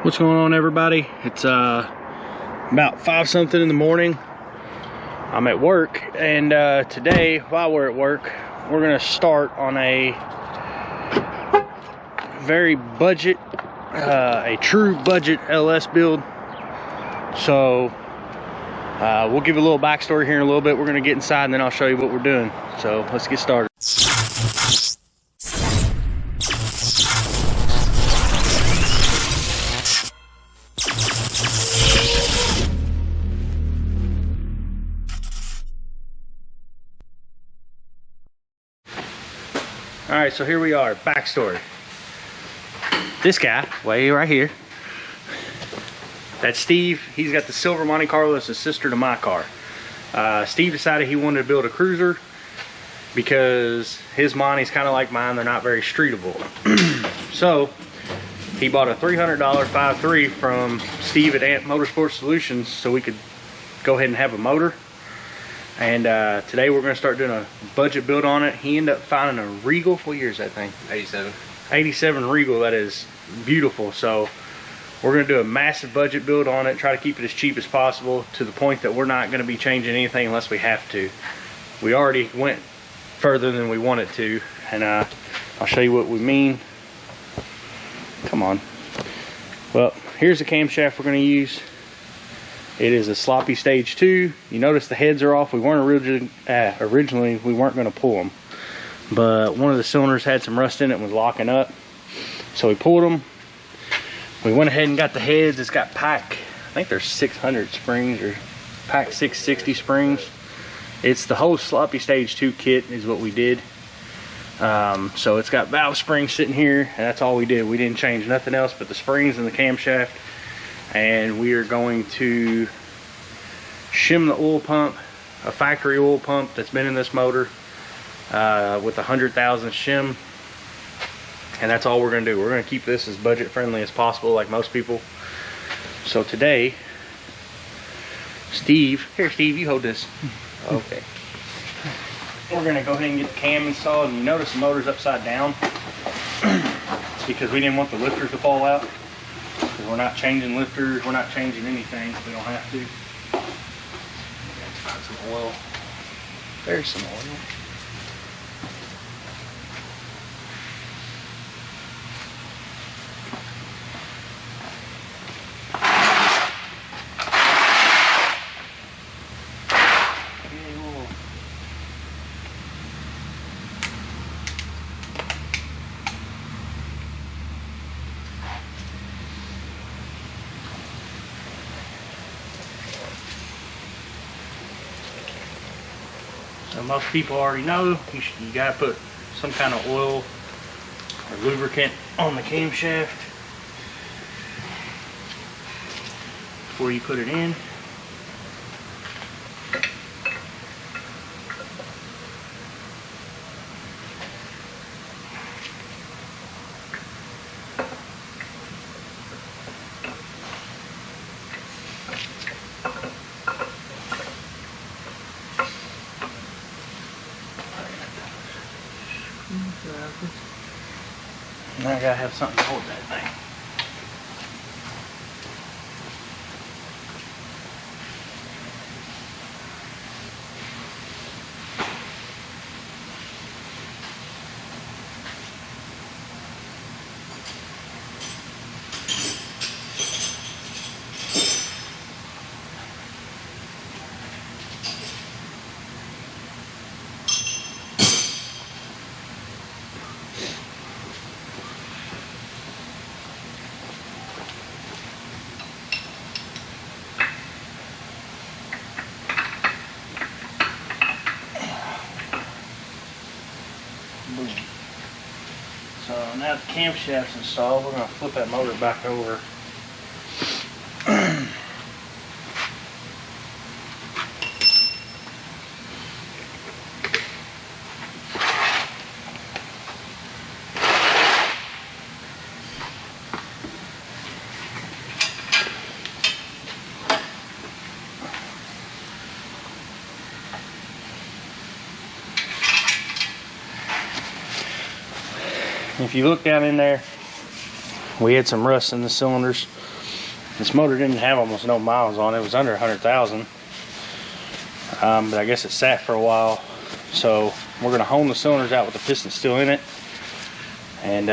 What's going on, everybody? It's about 5 something in the morning. I'm at work, and today while we're at work, we're gonna start on a very budget, a true budget LS build. So we'll give a little backstory here in a little bit. We're gonna get inside and then I'll show you what we're doing. So let's get started. All right, so here we are, backstory. This guy, way right here, that's Steve. He's got the silver Monte Carlo. It's a sister to my car. Steve decided he wanted to build a cruiser because his Monte's kind of like mine. They're not very streetable. So he bought a $300 5.3 from Steve at Ant Motorsport Solutions so we could go ahead and have a motor. And today we're going to start doing a budget build on it. He ended up finding a Regal. What year is that thing? 87. 87 Regal. That is beautiful. So we're going to do a massive budget build on it, try to keep it as cheap as possible, to the point that we're not going to be changing anything unless we have to. We already went further than we wanted to, and I'll show you what we mean. Come on. Well, here's the camshaft we're going to use. It is a sloppy stage 2. You notice the heads are off. We weren't originally we weren't going to pull them, but one of the cylinders had some rust in it and was locking up, so we pulled them. We went ahead and got the heads. It's got pack, I think there's 600 springs, or pack 660 springs. It's the whole sloppy stage 2 kit is what we did. So it's got valve springs sitting here, and that's all we did. We didn't change nothing else but the springs and the camshaft. And we are going to shim the oil pump, a factory oil pump that's been in this motor, with 100,000 shim. And that's all we're going to do. We're going to keep this as budget friendly as possible, like most people. So today, Steve, here Steve, you hold this. Okay. We're going to go ahead and get the cam installed. And you notice the motor's upside down. It's because we didn't want the lifters to fall out. We're not changing lifters, we're not changing anything. We don't have to. Let's find some oil. There's some oil. So most people already know you gotta put some kind of oil or lubricant on the camshaft before you put it in. Now I gotta have something to hold that thing. Boom. So now the camshaft's installed, we're going to flip that motor back over. If you look down in there, we had some rust in the cylinders. This motor didn't have almost no miles on it. It was under 100,000. But I guess it sat for a while. So we're gonna hone the cylinders out with the piston still in it. And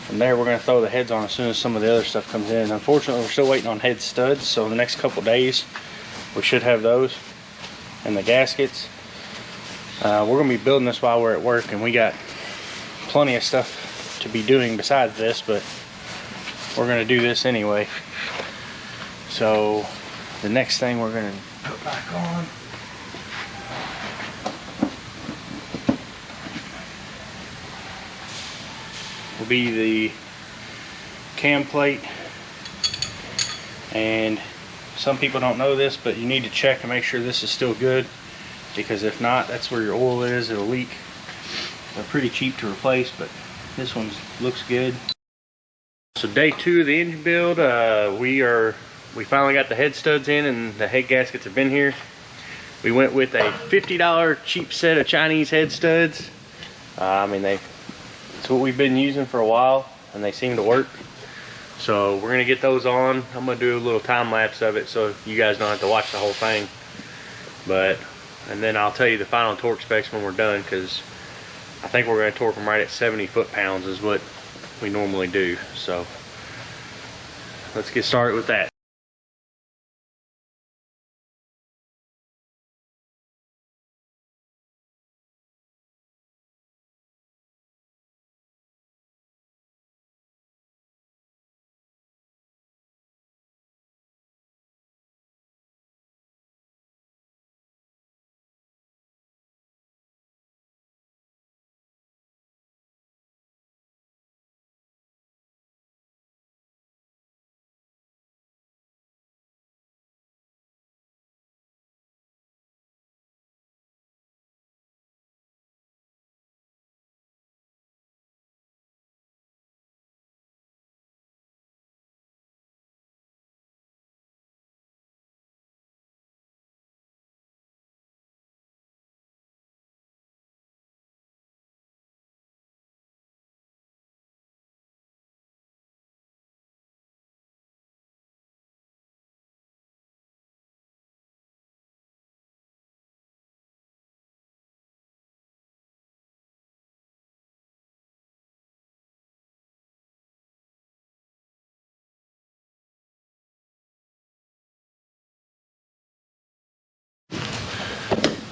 from there we're gonna throw the heads on as soon as some of the other stuff comes in. Unfortunately, we're still waiting on head studs. So the next couple days, we should have those. And the gaskets. We're gonna be building this while we're at work, and we got plenty of stuff to be doing besides this, but we're gonna do this anyway. So the next thing we're gonna put back on will be the cam plate. And some people don't know this, but you need to check and make sure this is still good, because if not, that's where your oil is. It'll leak. They're pretty cheap to replace, but this one looks good. So day 2 of the engine build, we finally got the head studs in, and the head gaskets have been here. We went with a $50 cheap set of Chinese head studs. I mean, it's what we've been using for a while, and they seem to work. So we're gonna get those on. I'm gonna do a little time lapse of it so you guys don't have to watch the whole thing. And then I'll tell you the final torque specs when we're done, because I think we're gonna torque them right at 70 foot-pounds is what we normally do. So let's get started with that.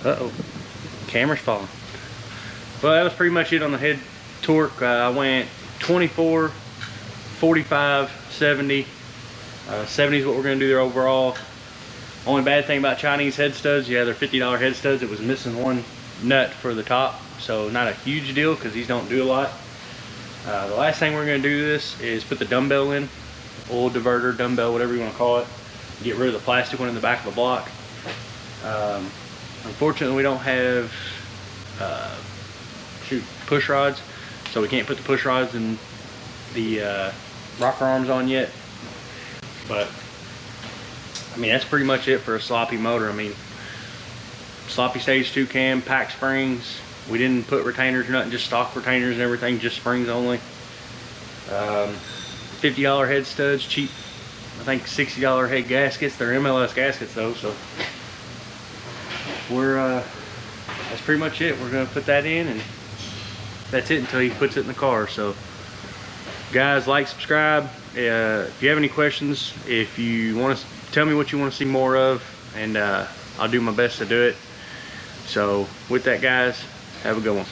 Uh-oh, camera's falling. Well, that was pretty much it on the head torque. I went 24, 45, 70. 70 is what we're gonna do there overall. Only bad thing about Chinese head studs, yeah, they're $50 head studs. It was missing one nut for the top, so not a huge deal because these don't do a lot. The last thing we're gonna do this is put the dumbbell in, oil diverter, dumbbell, whatever you wanna call it. Get rid of the plastic one in the back of the block. Unfortunately, we don't have push rods, so we can't put the push rods in the rocker arms on yet. But I mean, that's pretty much it for a sloppy motor. I mean, sloppy stage 2 cam, pack springs. We didn't put retainers or nothing, just stock retainers and everything, just springs only. $50 head studs, cheap. I think $60 head gaskets. They're MLS gaskets though, so that's pretty much it. We're gonna put that in, and that's it until he puts it in the car. So guys, like, subscribe. If you have any questions, if you want to tell me what you want to see more of, and I'll do my best to do it. So with that, guys, have a good one.